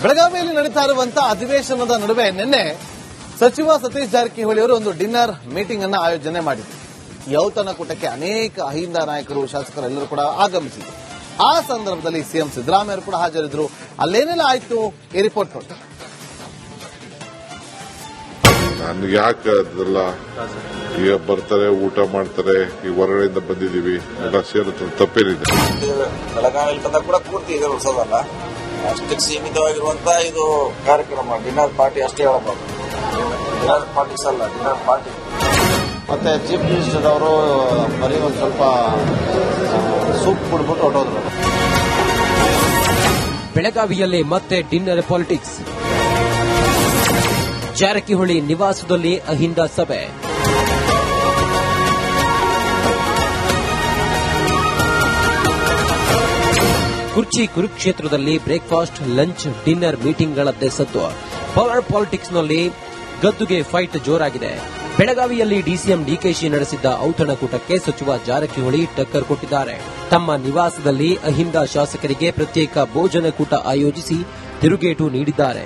ಬೆಳಗಾವಿಯಲ್ಲಿ ನಡೀತಾ ಇರುವಂತಹ ಅಧಿವೇಶನದ ನಡುವೆ ನಿನ್ನೆ ಸಚಿವ ಸತೀಶ್ ಜಾರಕಿಹೊಳಿ ಅವರು ಒಂದು ಡಿನ್ನರ್ ಮೀಟಿಂಗ್ ಅನ್ನು ಆಯೋಜನೆ ಮಾಡಿದ್ರು. ಈ ಔತಣಕೂಟಕ್ಕೆ ಅನೇಕ ಅಹಿಂದ ನಾಯಕರು, ಶಾಸಕರೆಲ್ಲರೂ ಕೂಡ ಆಗಮಿಸಿದ್ರು. ಆ ಸಂದರ್ಭದಲ್ಲಿ ಸಿಎಂ ಸಿದ್ದರಾಮಯ್ಯ ಕೂಡ ಹಾಜರಿದ್ರು. ಅಲ್ಲೇನೆಲ್ಲ ಆಯ್ತು ಈ ರಿಪೋರ್ಟ್ ಕೊಟ್ಟು ನನ್ಗೆ ಯಾಕೆ ಅದೆಲ್ಲ ಈಗ ಬರ್ತಾರೆ, ಊಟ ಮಾಡ್ತಾರೆ, ಈ ಹೊರಗಡೆಯಿಂದ ಬಂದಿದ್ದೀವಿ ಎಲ್ಲ ಸೇರುತ್ತೆ, ತಪ್ಪೇನಿದೆ. ಬೆಳಗಾವಿಯಲ್ಲಿ ಬಂದಾಗ ಕೂಡ ಪೂರ್ತಿ ಇದೆ ಉಳಿಸೋದಲ್ಲ, ಅಷ್ಟಕ್ಕೆ ಸೀಮಿತವಾಗಿರುವಂತಹ ಇದು ಕಾರ್ಯಕ್ರಮ. ಡಿನ್ನರ್ ಪಾರ್ಟಿ ಅಷ್ಟೇ ಹೇಳಬಹುದು, ಡಿನ್ನರ್ ಪಾರ್ಟೀಸ್ ಅಲ್ಲ, ಡಿನ್ನರ್ ಪಾರ್ಟಿ. ಮತ್ತೆ ಚೀಫ್ ಮಿನಿಸ್ಟರ್ ಅವರು ಬರೀ ಒಂದು ಸ್ವಲ್ಪ ಸೂಪ್ ಕುಡ್ಬಿಟ್ಟು ಹೊರಟೋದ್ರು. ಬೆಳಗಾವಿಯಲ್ಲಿ ಮತ್ತೆ ಡಿನ್ನರ್ ಪಾಲಿಟಿಕ್ಸ್. ಜಾರಕಿಹೊಳಿ ನಿವಾಸದಲ್ಲಿ ಅಹಿಂದ ಸಭೆ. ಕುರ್ಚಿ ಕುರುಕ್ಷೇತ್ರದಲ್ಲಿ ಬ್ರೇಕ್ಫಾಸ್ಟ್, ಲಂಚ್, ಡಿನ್ನರ್ ಮೀಟಿಂಗ್ಗಳದ್ದೇ ಸದ್ದು. ಪವರ್ ಪಾಲಿಟಿಕ್ಸ್ನಲ್ಲಿ ಗದ್ದುಗೆ ಫೈಟ್ ಜೋರಾಗಿದೆ. ಬೆಳಗಾವಿಯಲ್ಲಿ ಡಿಸಿಎಂ ಡಿಕೆಶಿ ನಡೆಸಿದ್ದ ಔತಣಕೂಟಕ್ಕೆ ಸಚಿವ ಜಾರಕಿಹೊಳಿ ಟಕ್ಕರ್ ಕೊಟ್ಟಿದ್ದಾರೆ. ತಮ್ಮ ನಿವಾಸದಲ್ಲಿ ಅಹಿಂದ ಶಾಸಕರಿಗೆ ಪ್ರತ್ಯೇಕ ಭೋಜನಕೂಟ ಆಯೋಜಿಸಿ ತಿರುಗೇಟು ನೀಡಿದ್ದಾರೆ.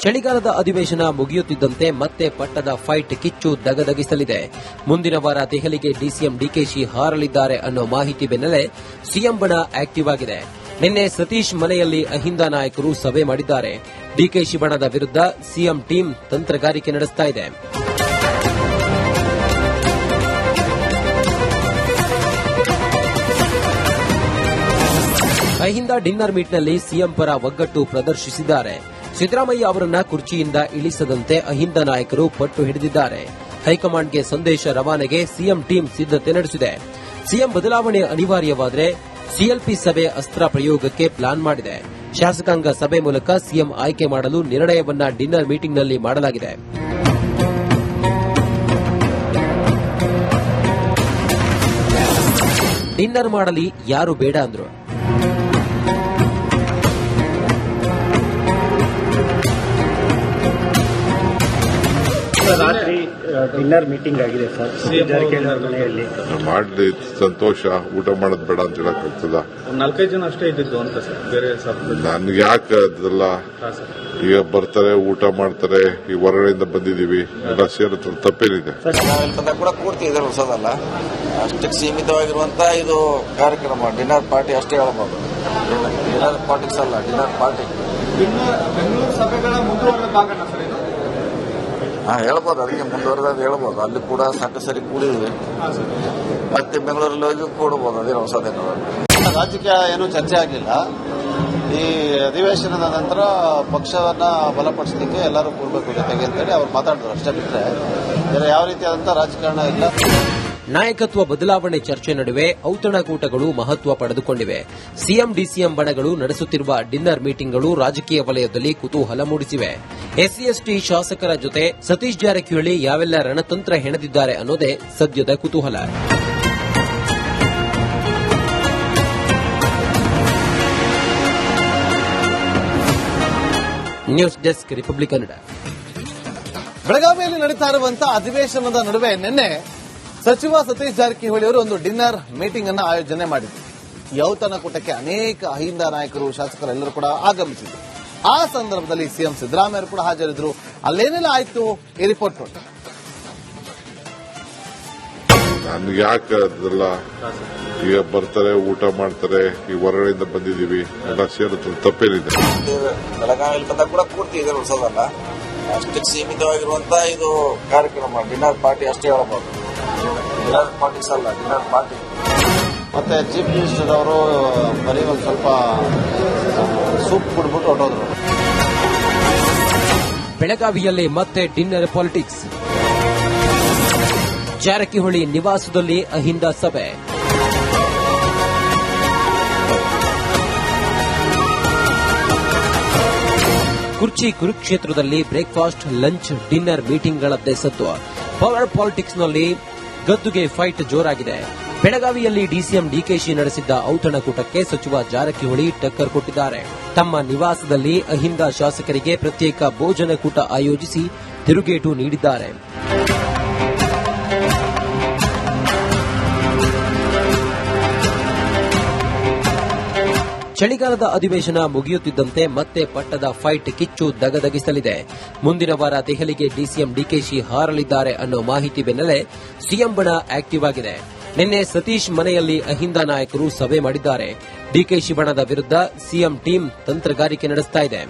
ಚಳಿಗಾಲದ ಅಧಿವೇಶನ ಮುಗಿಯುತ್ತಿದ್ದಂತೆ ಮತ್ತೆ ಪಟ್ಟದ ಫೈಟ್ ಕಿಚ್ಚು ದಗದಗಿಸಲಿದೆ. ಮುಂದಿನ ವಾರ ದೆಹಲಿಗೆ ಡಿಸಿಎಂ ಡಿಕೆಶಿ ಹಾರಲಿದ್ದಾರೆ ಅನ್ನೋ ಮಾಹಿತಿ ಬೆನ್ನಲ್ಲೇ ಸಿಎಂ ಬಣ ಆಕ್ಟಿವ್ ಆಗಿದೆ. ನಿನ್ನೆ ಸತೀಶ್ ಮನೆಯಲ್ಲಿ ಅಹಿಂದ ನಾಯಕರು ಸಭೆ ಮಾಡಿದ್ದಾರೆ. ಡಿಕೆಶಿ ಬಣದ ವಿರುದ್ಧ ಸಿಎಂ ಟೀಮ್ ತಂತ್ರಗಾರಿಕೆ ನಡೆಸ್ತಾ ಇದೆ. ಅಹಿಂದ ಡಿನ್ನರ್ ಮೀಟ್ನಲ್ಲಿ ಸಿಎಂ ಪರ ಒಗ್ಗಟ್ಟು ಪ್ರದರ್ಶಿಸಿದ್ದಾರೆ. ಸಿದ್ದರಾಮಯ್ಯ ಅವರನ್ನ ಕುರ್ಚಿಯಿಂದ ಇಳಿಸದಂತೆ ಅಹಿಂದ ನಾಯಕರು ಪಟ್ಟು ಹಿಡಿದಿದ್ದಾರೆ. ಹೈಕಮಾಂಡ್ಗೆ ಸಂದೇಶ ರವಾನೆಗೆ ಸಿಎಂ ಟೀಮ್ ಸಿದ್ದತೆ ನಡೆಸಿದೆ. ಸಿಎಂ ಬದಲಾವಣೆ ಅನಿವಾರ್ಯವಾದರೆ ಸಿಎಲ್ಪಿ ಸಭೆ ಅಸ್ತ್ರ ಪ್ರಯೋಗಕ್ಕೆ ಪ್ಲಾನ್ ಮಾಡಿದೆ. ಶಾಸಕಾಂಗ ಸಭೆ ಮೂಲಕ ಸಿಎಂ ಆಯ್ಕೆ ಮಾಡಲು ನಿರ್ಣಯವನ್ನ ಡಿನ್ನರ್ ಮೀಟಿಂಗ್ನಲ್ಲಿ ಮಾಡಲಾಗಿದೆ. ಡಿನ್ನರ್ ಮಾಡಲಿ, ಯಾರು ಬೇಡ ಅಂದ್ರು. ರಾತ್ರಿ ಡಿನ್ನರ್ ಮೀಟಿಂಗ್ ಆಗಿದೆ ಸರ್ ಜಾರಕಿಹೊಳಿ ಅವರ ಮನೆಯಲ್ಲಿ. ಮಾಡಲಿ, ಸಂತೋಷ. ಊಟ ಮಾಡೋದು ಬೇಡ ಅಂತ ಹೇಳಕ್ಕಾಗ್ತದ? 4-5 ಜನ ಅಷ್ಟೇ ಇದ್ದಿದ್ದು ಅಂತ ಸರ್, ಬೇರೆ ಸರ್. ನನ್ಗೆ ಯಾಕೆ ಅದೆಲ್ಲ ಈಗ ಬರ್ತಾರೆ, ಊಟ ಮಾಡ್ತಾರೆ, ಈ ಹೊರಗಡೆಯಿಂದ ಬಂದಿದ್ದೀವಿ ಎಲ್ಲ ಸೇರುತ್ತೆ, ತಪ್ಪೇನಿದೆ. ಬೆಳಗಾವಿಯಲ್ಲಿ ಬಂದಾಗ ಕೂಡ ಪೂರ್ತಿ ಇದೆ ಉಳಿಸೋದಲ್ಲ, ಅಷ್ಟಕ್ಕೆ ಸೀಮಿತವಾಗಿರುವಂತಹ ಇದು ಕಾರ್ಯಕ್ರಮ. ಡಿನ್ನರ್ ಪಾರ್ಟಿ ಅಷ್ಟೇ ಹೇಳಬಹುದು, ಡಿನ್ನರ್ ಪಾರ್ಟೀಸ್ ಅಲ್ಲ, ಡಿನ್ನರ್ ಪಾರ್ಟಿ. ಬೆಂಗಳೂರು ಸಭೆಗಳ ಮುಂದುವರೆದ ಭಾಗನ ಸರ್ ಇದು? ಹೇಳ್ಬೋದು, ಅದಕ್ಕೆ ಮುಂದುವರೆದ ಹೇಳ್ಬೋದು. ಅಲ್ಲಿ ಕೂಡ ಸಾಕು ಸರಿ ಕೂಡಿದ್ವಿ, ಮತ್ತೆ ಬೆಂಗಳೂರಲ್ಲಿ ಹೋಗಿ ಕೂಡಬಹುದು, ಅದೇನು ಹೊಸದೇನು. ರಾಜಕೀಯ ಏನೂ ಚರ್ಚೆ ಆಗಲಿಲ್ಲ. ಈ ಅಧಿವೇಶನದ ನಂತರ ಪಕ್ಷವನ್ನ ಬಲಪಡಿಸಲಿಕ್ಕೆ ಎಲ್ಲರೂ ಕೂಡಬೇಕು ಜೊತೆಗೆ ಅಂತೇಳಿ ಅವ್ರು ಮಾತಾಡಿದ್ರು, ಅಷ್ಟೇ ಬಿಟ್ಟರೆ ಬೇರೆ ಯಾವ ರೀತಿಯಾದಂತಹ ರಾಜಕಾರಣ ಇಲ್ಲ. ನಾಯಕತ್ವ ಬದಲಾವಣೆ ಚರ್ಚೆ ನಡುವೆ ಔತಣಕೂಟಗಳು ಮಹತ್ವ ಪಡೆದುಕೊಂಡಿವೆ. ಸಿಎಂ ಡಿಸಿಎಂ ಬಣಗಳು ನಡೆಸುತ್ತಿರುವ ಡಿನ್ನರ್ ಮೀಟಿಂಗ್ಗಳು ರಾಜಕೀಯ ವಲಯದಲ್ಲಿ ಕುತೂಹಲ ಮೂಡಿಸಿವೆ. ಎಸ್ಸಿ ಶಾಸಕರ ಜೊತೆ ಸತೀಶ್ ಜಾರಕಿಹೊಳಿ ಯಾವೆಲ್ಲ ರಣತಂತ್ರ ಹೆಣೆದಿದ್ದಾರೆ ಅನ್ನೋದೇ ಸದ್ಯದ ಕುತೂಹಲ. News desk, republic Kannada. ಬೆಳಗಾವಿಯಲ್ಲಿ ನಡೀತಾ ಇರುವಂತಹ ಅಧಿವೇಶನದ ನಡುವೆ ನಿನ್ನೆ ಸಚಿವ ಸತೀಶ್ ಜಾರಕಿಹೊಳಿ ಅವರು ಒಂದು ಡಿನ್ನರ್ ಮೀಟಿಂಗ್ ಅನ್ನು ಆಯೋಜನೆ ಮಾಡಿದ್ರು. ಈ ಔತಣಕೂಟಕ್ಕೆ ಅನೇಕ ಅಹಿಂದ ನಾಯಕರು, ಶಾಸಕರೆಲ್ಲರೂ ಕೂಡ ಆಗಮಿಸಿದ್ರು. ಆ ಸಂದರ್ಭದಲ್ಲಿ ಸಿಎಂ ಸಿದ್ದರಾಮಯ್ಯ ಕೂಡ ಹಾಜರಿದ್ರು. ಅಲ್ಲೇನೆಲ್ಲ ಆಯ್ತು ಈ ರಿಪೋರ್ಟ್ ಕೊಟ್ಟು ನನ್ಗೆ ಯಾಕೆ ಅದೆಲ್ಲ ಈಗ ಬರ್ತಾರೆ, ಊಟ ಮಾಡ್ತಾರೆ, ಈ ಹೊರಗಡೆಯಿಂದ ಬಂದಿದ್ದೀವಿ ಎಲ್ಲ ಸೇರುತ್ತೆ, ತಪ್ಪೇನಿದೆ. ಬೆಳಗಾವಿಯಲ್ಲಿ ಬಂದಾಗ ಕೂಡ ಪೂರ್ತಿ ಇದೆ ಉಳಿಸೋದಲ್ಲ, ಅಷ್ಟಕ್ಕೆ ಸೀಮಿತವಾಗಿರುವಂತಹ ಇದು ಕಾರ್ಯಕ್ರಮ. ಡಿನ್ನರ್ ಪಾರ್ಟಿ ಅಷ್ಟೇ ಹೇಳಬಹುದು, ಡಿನ್ನರ್ ಪಾರ್ಟೀಸ್ ಅಲ್ಲ, ಡಿನ್ನರ್ ಪಾರ್ಟಿ. ಮತ್ತೆ ಚೀಫ್ ಮಿನಿಸ್ಟರ್ ಅವರು ಬರೀ ಒಂದು ಸ್ವಲ್ಪ ಸೂಪ್ ಕುಡ್ಬಿಟ್ಟು ಹೊರಟೋದ್ರು. ಬೆಳಗಾವಿಯಲ್ಲಿ ಮತ್ತೆ ಡಿನ್ನರ್ ಪಾಲಿಟಿಕ್ಸ್. ಜಾರಕಿಹೊಳಿ ನಿವಾಸದಲ್ಲಿ ಅಹಿಂದ ಸಭೆ. ಕುರ್ಚಿ ಕುರುಕ್ಷೇತ್ರದಲ್ಲಿ ಬ್ರೇಕ್ಫಾಸ್ಟ್, ಲಂಚ್, ಡಿನ್ನರ್ ಮೀಟಿಂಗ್ಗಳದ್ದೇ ಸದ್ದು. ಪವರ್ ಪಾಲಿಟಿಕ್ಸ್ನಲ್ಲಿ ಗದ್ದುಗೆ ಫೈಟ್ ಜೋರಾಗಿದೆ. ಬೆಳಗಾವಿಯಲ್ಲಿ ಡಿಸಿಎಂ ಡಿಕೆಶಿ ನಡೆಸಿದ್ದ ಔತಣಕೂಟಕ್ಕೆ ಸಚಿವ ಜಾರಕಿಹೊಳಿ ಟಕ್ಕರ್ ಕೊಟ್ಟಿದ್ದಾರೆ. ತಮ್ಮ ನಿವಾಸದಲ್ಲಿ ಅಹಿಂದ ಶಾಸಕರಿಗೆ ಪ್ರತ್ಯೇಕ ಭೋಜನಕೂಟ ಆಯೋಜಿಸಿ ತಿರುಗೇಟು ನೀಡಿದ್ದಾರೆ. ಚಳಿಗಾಲದ ಅಧಿವೇಶನ ಮುಗಿಯುತ್ತಿದ್ದಂತೆ ಮತ್ತೆ ಪಟ್ಟದ ಫೈಟ್ ಕಿಚ್ಚು ದಗದಗಿಸಲಿದೆ. ಮುಂದಿನ ವಾರ ದೆಹಲಿಗೆ ಡಿಸಿಎಂ ಡಿಕೆಶಿ ಹಾರಲಿದ್ದಾರೆ ಅನ್ನೋ ಮಾಹಿತಿ ಬೆನ್ನಲ್ಲೇ ಸಿಎಂ ಬಣ ಆಕ್ಟಿವ್ ಆಗಿದೆ. ನಿನ್ನೆ ಸತೀಶ್ ಮನೆಯಲ್ಲಿ ಅಹಿಂದ ನಾಯಕರು ಸಭೆ ಮಾಡಿದ್ದಾರೆ. ಡಿಕೆಶಿ ಬಣದ ವಿರುದ್ಧ ಸಿಎಂ ಟೀಮ್ ತಂತ್ರಗಾರಿಕೆ ನಡೆಸ್ತಾ ಇದೆ.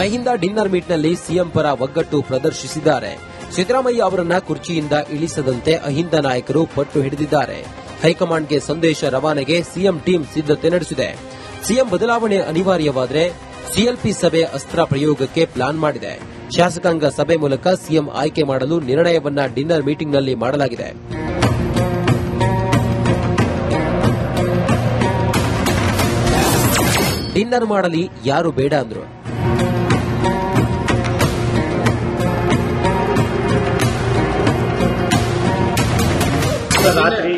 ಅಹಿಂದ ಡಿನ್ನರ್ ಮೀಟ್ನಲ್ಲಿ ಸಿಎಂ ಪರ ಒಗ್ಗಟ್ಟು ಪ್ರದರ್ಶಿಸಿದ್ದಾರೆ. ಸಿದ್ದರಾಮಯ್ಯ ಅವರನ್ನ ಕುರ್ಚಿಯಿಂದ ಇಳಿಸದಂತೆ ಅಹಿಂದ ನಾಯಕರು ಪಟ್ಟು ಹಿಡಿದಿದ್ದಾರೆ. ಹೈಕಮಾಂಡ್ಗೆ ಸಂದೇಶ ರವಾನೆಗೆ ಸಿಎಂ ಟೀಮ್ ಸಿದ್ದತೆ ನಡೆಸಿದೆ. ಸಿಎಂ ಬದಲಾವಣೆ ಅನಿವಾರ್ಯವಾದರೆ ಸಿಎಲ್ಪಿ ಸಭೆ ಅಸ್ತ್ರ ಪ್ರಯೋಗಕ್ಕೆ ಪ್ಲಾನ್ ಮಾಡಿದೆ. ಶಾಸಕಾಂಗ ಸಭೆ ಮೂಲಕ ಸಿಎಂ ಆಯ್ಕೆ ಮಾಡಲು ನಿರ್ಣಯವನ್ನ ಡಿನ್ನರ್ ಮೀಟಿಂಗ್ನಲ್ಲಿ ಮಾಡಲಾಗಿದೆ. ಡಿನ್ನರ್ ಮಾಡಲಿ ಯಾರು ಬೇಡ ಅಂದ್ರು. ರಾತ್ರಿ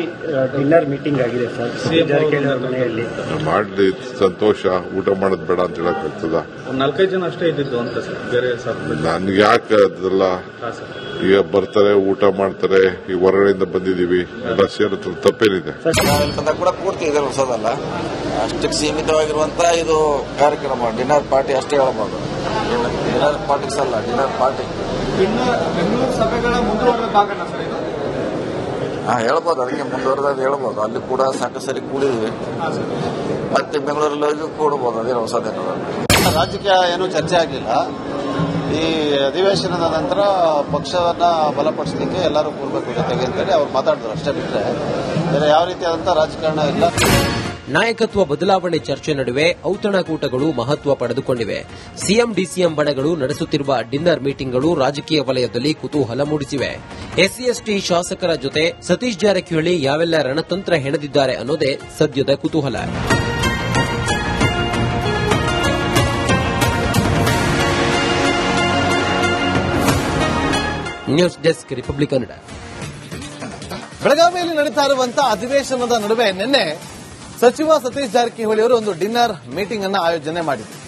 ಡಿನ್ನರ್ ಮೀಟಿಂಗ್ ಆಗಿದೆ ಸರ್ ಜಾರಕಿಹೊಳಿ ಅವರ ಮನೆಯಲ್ಲಿ. ಮಾಡ್ಲಿ ಸಂತೋಷ, ಊಟ ಮಾಡೋದ್ ಬೇಡ ಅಂತ ಹೇಳಕ್ ಆಗ್ತದ? ಒಂದು 4-5 ಜನ ಅಷ್ಟೇ ಇದ್ದಿದ್ದು ಅಂತ ಸರ್, ಬೇರೆ ಸರ್ ನನ್ಗೆ ಯಾಕೆ ಅದೆಲ್ಲ? ಈಗ ಬರ್ತಾರೆ, ಊಟ ಮಾಡ್ತಾರೆ, ಈ ಹೊರಗಡೆಯಿಂದ ಬಂದಿದೀವಿ, ಎಲ್ಲ ಸೇರುತ್ತೆ, ತಪ್ಪೇನಿದೆ? ನಾವಿಲ್ಲಿ ಕೂಡ ಪೂರ್ತಿ ಇದೆ ಹೊಸದಲ್ಲ, ಅಷ್ಟಕ್ಕೆ ಸೀಮಿತವಾಗಿರುವಂತ ಇದು ಕಾರ್ಯಕ್ರಮ ಡಿನ್ನರ್ ಪಾರ್ಟಿ ಅಷ್ಟೇ ಹೇಳ್ಬೋದು. ಡಿನ್ನರ್ ಪಾರ್ಟಿಸ್ ಅಲ್ಲ, ಡಿನ್ನರ್ ಪಾರ್ಟಿ. ಬೆಂಗಳೂರು ಸಭೆಗಳ ಮುಂದುವರೆದ ಭಾಗನ ಸರ್ ಇದು? ಹೇಳ್ಬೋದು, ಅದಕ್ಕೆ ಮುಂದುವರೆದ ಹೇಳ್ಬೋದು. ಅಲ್ಲಿ ಕೂಡ ಸಾಕಷ್ಟು ಸರಿ ಕೂಡಿದ್ವಿ, ಮತ್ತೆ ಬೆಂಗಳೂರಲ್ಲಿ ಹೋಗಿ ಕೂಡಬಹುದು, ಅದೇನು ಹೊಸದೇನು. ರಾಜಕೀಯ ಏನೂ ಚರ್ಚೆ ಆಗಲಿಲ್ಲ. ಈ ಅಧಿವೇಶನದ ನಂತರ ಪಕ್ಷವನ್ನ ಬಲಪಡಿಸಲಿಕ್ಕೆ ಎಲ್ಲರೂ ಕೂರಬೇಕು ಜೊತೆಗೆ ಅಂತೇಳಿ ಅವ್ರು ಮಾತಾಡಿದ್ರು, ಅಷ್ಟೇ ಬಿಟ್ಟರೆ ಬೇರೆ ಯಾವ ರೀತಿಯಾದಂತಹ ರಾಜಕಾರಣ ಇಲ್ಲ. ನಾಯಕತ್ವ ಬದಲಾವಣೆ ಚರ್ಚೆ ನಡುವೆ ಔತಣಕೂಟಗಳು ಮಹತ್ವ ಪಡೆದುಕೊಂಡಿವೆ. ಸಿಎಂ ಡಿಸಿಎಂ ಬಣಗಳು ನಡೆಸುತ್ತಿರುವ ಡಿನ್ನರ್ ಮೀಟಿಂಗ್ಗಳು ರಾಜಕೀಯ ವಲಯದಲ್ಲಿ ಕುತೂಹಲ ಮೂಡಿಸಿವೆ. ಎಸ್ಸಿ ಶಾಸಕರ ಜೊತೆ ಸತೀಶ್ ಜಾರಕಿಹೊಳಿ ಯಾವೆಲ್ಲ ರಣತಂತ್ರ ಹೆಣೆದಿದ್ದಾರೆ ಅನ್ನೋದೇ ಸದ್ಯದ ಕುತೂಹಲ. News desk republic Kannada. ಬೆಳಗಾವಿಯಲ್ಲಿ ನಡೀತಾ ಇರುವಂತಹ ಅಧಿವೇಶನದ ನಡುವೆ ನಿನ್ನೆ ಸಚಿವ ಸತೀಶ್ ಜಾರಕಿಹೊಳಿ ಅವರು ಒಂದು ಡಿನ್ನರ್ ಮೀಟಿಂಗ್ ಅನ್ನು ಆಯೋಜನೆ ಮಾಡಿದ್ರು.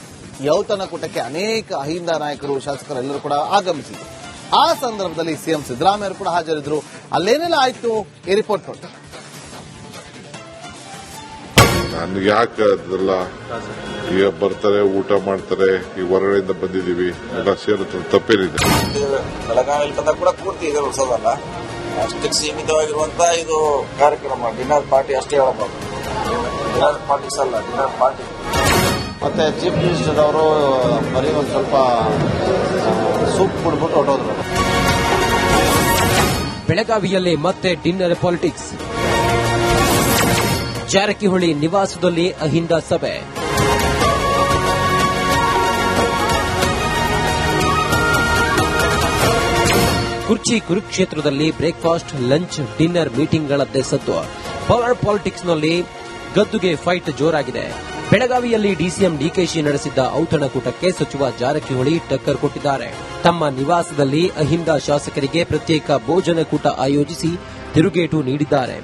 ಈ ಔತಣಕೂಟಕ್ಕೆ ಅನೇಕ ಅಹಿಂದ ನಾಯಕರು, ಶಾಸಕರೆಲ್ಲರೂ ಕೂಡ ಆಗಮಿಸಿದ್ರು. ಆ ಸಂದರ್ಭದಲ್ಲಿ ಸಿಎಂ ಸಿದ್ದರಾಮಯ್ಯ ಅವರು ಕೂಡ ಹಾಜರಿದ್ರು. ಅಲ್ಲೇನೆಲ್ಲ ಆಯ್ತು ಈ ರಿಪೋರ್ಟ್ ಕೊಟ್ಟು. ನನ್ಗೆ ಯಾಕೆ ಅದೆಲ್ಲ? ಈಗ ಬರ್ತಾರೆ, ಊಟ ಮಾಡ್ತಾರೆ, ಈ ಹೊರಗಡೆಯಿಂದ ಬಂದಿದೀವಿ, ಎಲ್ಲ ಸೇರುತ್ತೆ, ತಪ್ಪೇನಿದೆ? ಬೆಳಗಾವಿಯಲ್ಲಿ ಬಂದಾಗ ಕೂಡ ಪೂರ್ತಿ ಇದೆ ಹೊಸದಲ್ಲ, ಅಷ್ಟಕ್ಕೆ ಸೀಮಿತವಾಗಿರುವಂತ ಇದು ಕಾರ್ಯಕ್ರಮ ಡಿನ್ನರ್ ಪಾರ್ಟಿ ಅಷ್ಟೇ ಹೇಳ್ಬೋದು. ಡಿನ್ನರ್ ಪಾರ್ಟಿಸ್ ಅಲ್ಲ, ಡಿನ್ನರ್ ಪಾರ್ಟಿ. ಮತ್ತೆ ಚೀಫ್ ಮಿನಿಸ್ಟರ್ ಅವರು ಬರೀ ಒಂದು ಸ್ವಲ್ಪ ಸೂಪ್ ಕುಡ್ಬಿಟ್ಟು ಹೊರಟೋದ್ರು. ಬೆಳಗಾವಿಯಲ್ಲಿ ಮತ್ತೆ ಡಿನ್ನರ್ ಪಾಲಿಟಿಕ್ಸ್. ಜಾರಕಿಹೊಳಿ ನಿವಾಸದಲ್ಲಿ ಅಹಿಂದ ಸಭೆ. ಕುರ್ಚಿ ಕುರುಕ್ಷೇತ್ರದಲ್ಲಿ ಬ್ರೇಕ್ಫಾಸ್ಟ್, ಲಂಚ್, ಡಿನ್ನರ್ ಮೀಟಿಂಗ್ಗಳದ್ದೇ ಸದ್ದು. ಪವರ್ ಪಾಲಿಟಿಕ್ಸ್ನಲ್ಲಿ ಗದ್ದುಗೆ ಫೈಟ್ ಜೋರಾಗಿದೆ. ಬೆಳಗಾವಿಯಲ್ಲಿ ಡಿಸಿಎಂ ಡಿಕೆಶಿ ನಡೆಸಿದ್ದ ಔತಣಕೂಟಕ್ಕೆ ಸಚಿವ ಜಾರಕಿಹೊಳಿ ಟಕ್ಕರ್ ಕೊಟ್ಟಿದ್ದಾರೆ. ತಮ್ಮ ನಿವಾಸದಲ್ಲಿ ಅಹಿಂದ ಶಾಸಕರಿಗೆ ಪ್ರತ್ಯೇಕ ಭೋಜನಕೂಟ ಆಯೋಜಿಸಿ ತಿರುಗೇಟು ನೀಡಿದ್ದಾರೆ.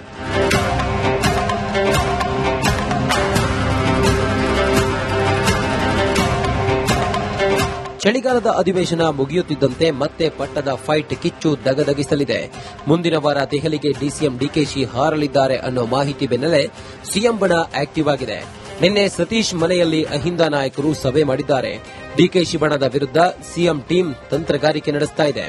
ಚಳಿಗಾಲದ ಅಧಿವೇಶನ ಮುಗಿಯುತ್ತಿದ್ದಂತೆ ಮತ್ತೆ ಪಟ್ಟದ ಫೈಟ್ ಕಿಚ್ಚು ದಗದಗಿಸಲಿದೆ. ಮುಂದಿನ ವಾರ ದೆಹಲಿಗೆ ಡಿಸಿಎಂ ಡಿಕೆಶಿ ಹಾರಲಿದ್ದಾರೆ ಅನ್ನೋ ಮಾಹಿತಿ ಬೆನ್ನಲ್ಲೇ ಸಿಎಂ ಬಣ ಆಕ್ಟಿವ್ ಆಗಿದೆ. ನಿನ್ನೆ ಸತೀಶ್ ಮನೆಯಲ್ಲಿ ಅಹಿಂದ ನಾಯಕರು ಸಭೆ ಮಾಡಿದ್ದಾರೆ. ಡಿಕೆಶಿ ಬಣದ ವಿರುದ್ಧ ಸಿಎಂ ಟೀಮ್ ತಂತ್ರಗಾರಿಕೆ ನಡೆಸ್ತಾ ಇದೆ.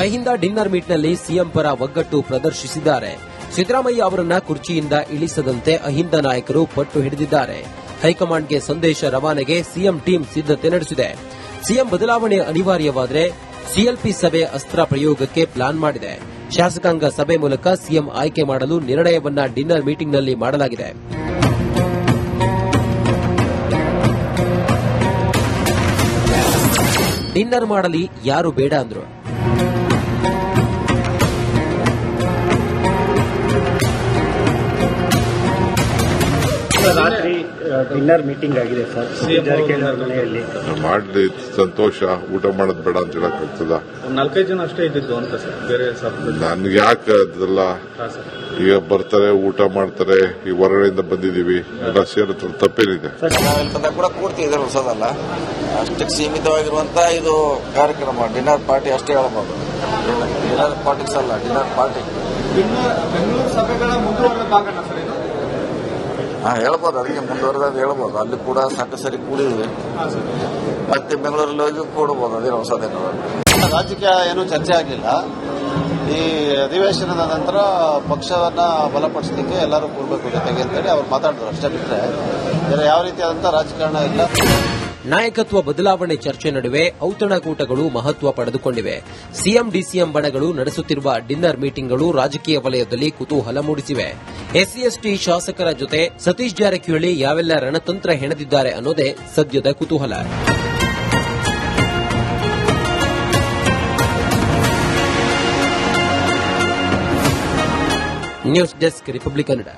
ಅಹಿಂದ ಡಿನ್ನರ್ ಮೀಟ್ನಲ್ಲಿ ಸಿಎಂ ಪರ ಒಗ್ಗಟ್ಟು ಪ್ರದರ್ಶಿಸಿದ್ದಾರೆ. ಸಿದ್ದರಾಮಯ್ಯ ಅವರನ್ನ ಕುರ್ಚಿಯಿಂದ ಇಳಿಸದಂತೆ ಅಹಿಂದ ನಾಯಕರು ಪಟ್ಟು ಹಿಡಿದಿದ್ದಾರೆ. ಹೈಕಮಾಂಡ್ಗೆ ಸಂದೇಶ ರವಾನೆಗೆ ಸಿಎಂ ಟೀಮ್ ಸಿದ್ದತೆ ನಡೆಸಿದೆ. ಸಿಎಂ ಬದಲಾವಣೆ ಅನಿವಾರ್ಯವಾದರೆ ಸಿಎಲ್ಪಿ ಸಭೆ ಅಸ್ತ್ರ ಪ್ರಯೋಗಕ್ಕೆ ಪ್ಲಾನ್ ಮಾಡಿದೆ. ಶಾಸಕಾಂಗ ಸಭೆ ಮೂಲಕ ಸಿಎಂ ಆಯ್ಕೆ ಮಾಡಲು ನಿರ್ಣಯವನ್ನ ಡಿನ್ನರ್ ಮೀಟಿಂಗ್ನಲ್ಲಿ ಮಾಡಲಾಗಿದೆ. ಡಿನ್ನರ್ ಮಾಡಲಿ ಯಾರು ಬೇಡ ಅಂದ್ರು. ರಾತ್ರಿ ಡಿನ್ನರ್ ಮೀಟಿಂಗ್ ಆಗಿದೆ ಸರ್ ಸತೀಶ್ ಜಾರಕಿಹೊಳಿ ಅವರ ಮನೆಯಲ್ಲಿ. ಮಾಡಲಿ, ಸಂತೋಷ. ಊಟ ಮಾಡೋದು ಬೇಡ ಅಂತ ಹೇಳಕ್ಕಾಗ್ತದ? ಒಂದು 4-5 ಜನ ಅಷ್ಟೇ ಇದ್ದಿದ್ದು ಅಂತ ಸರ್, ಬೇರೆ ನನ್ಗೆ ಯಾಕೆ ಅದೆಲ್ಲ? ಈಗ ಬರ್ತಾರೆ, ಊಟ ಮಾಡ್ತಾರೆ. ಈ ಹೊರಗಡೆಯಿಂದ ಬಂದಿದೀವಿ, ಎಲ್ಲ ಸೇರುತ್ತೆ, ತಪ್ಪೇನಿದೆ? ಇಲ್ಲಿ ಬಂದಾಗ ಕೂಡ ಪೂರ್ತಿ ಇದೆ ಉಳಿಸೋದಲ್ಲ. ಅಷ್ಟಕ್ಕೆ ಸೀಮಿತವಾಗಿರುವಂತ ಇದು ಕಾರ್ಯಕ್ರಮ, ಡಿನ್ನರ್ ಪಾರ್ಟಿ ಅಷ್ಟೇ ಹೇಳ್ಬೋದು. ಡಿನ್ನರ್ ಪಾರ್ಟಿಕ್ಸ್ ಅಲ್ಲ, ಡಿನ್ನರ್ ಪಾರ್ಟಿ. ಬೆಂಗಳೂರು ಸಭೆಗಳ ಮುಂದುವರೆದ ಭಾಗನ ಸರ್ ಇದು? ಹೇಳ್ಬೋದು, ಅದಕ್ಕೆ ಮುಂದುವರೆದ ಹೇಳ್ಬೋದು. ಅಲ್ಲಿ ಕೂಡ ಸಾಕು ಸರಿ ಕೂಡಿದ್ವಿ, ಮತ್ತೆ ಬೆಂಗಳೂರಲ್ಲಿ ಹೋಗಿ ಕೂಡಬಹುದು. ಅದೇ ಹೊಸದೇನು ರಾಜಕೀಯ ಏನು ಚರ್ಚೆ ಆಗಲಿಲ್ಲ. ಈ ಅಧಿವೇಶನದ ನಂತರ ಪಕ್ಷವನ್ನ ಬಲಪಡಿಸಲಿಕ್ಕೆ ಎಲ್ಲರೂ ಕೂಡಬೇಕು ಜೊತೆಗೆ ಅಂತೇಳಿ ಅವ್ರು ಮಾತಾಡಿದ್ರು, ಅಷ್ಟೇ ಬಿಟ್ಟರೆ ಬೇರೆ ಯಾವ ರೀತಿಯಾದಂತಹ ರಾಜಕಾರಣ ಇಲ್ಲ. ನಾಯಕತ್ವ ಬದಲಾವಣೆ ಚರ್ಚೆ ನಡುವೆ ಔತಣಕೂಟಗಳು ಮಹತ್ವ ಪಡೆದುಕೊಂಡಿವೆ. ಸಿಎಂ ಡಿಸಿಎಂ ಬಣಗಳು ನಡೆಸುತ್ತಿರುವ ಡಿನ್ನರ್ ಮೀಟಿಂಗ್ಗಳು ರಾಜಕೀಯ ವಲಯದಲ್ಲಿ ಕುತೂಹಲ ಮೂಡಿಸಿವೆ. ಎಸ್ಸಿ ಶಾಸಕರ ಜೊತೆ ಸತೀಶ್ ಜಾರಕಿಹೊಳಿ ಯಾವೆಲ್ಲ ರಣತಂತ್ರ ಹೆಣೆದಿದ್ದಾರೆ ಅನ್ನೋದೇ ಸದ್ಯದ ಕುತೂಹಲ. News desk, republic Kannada.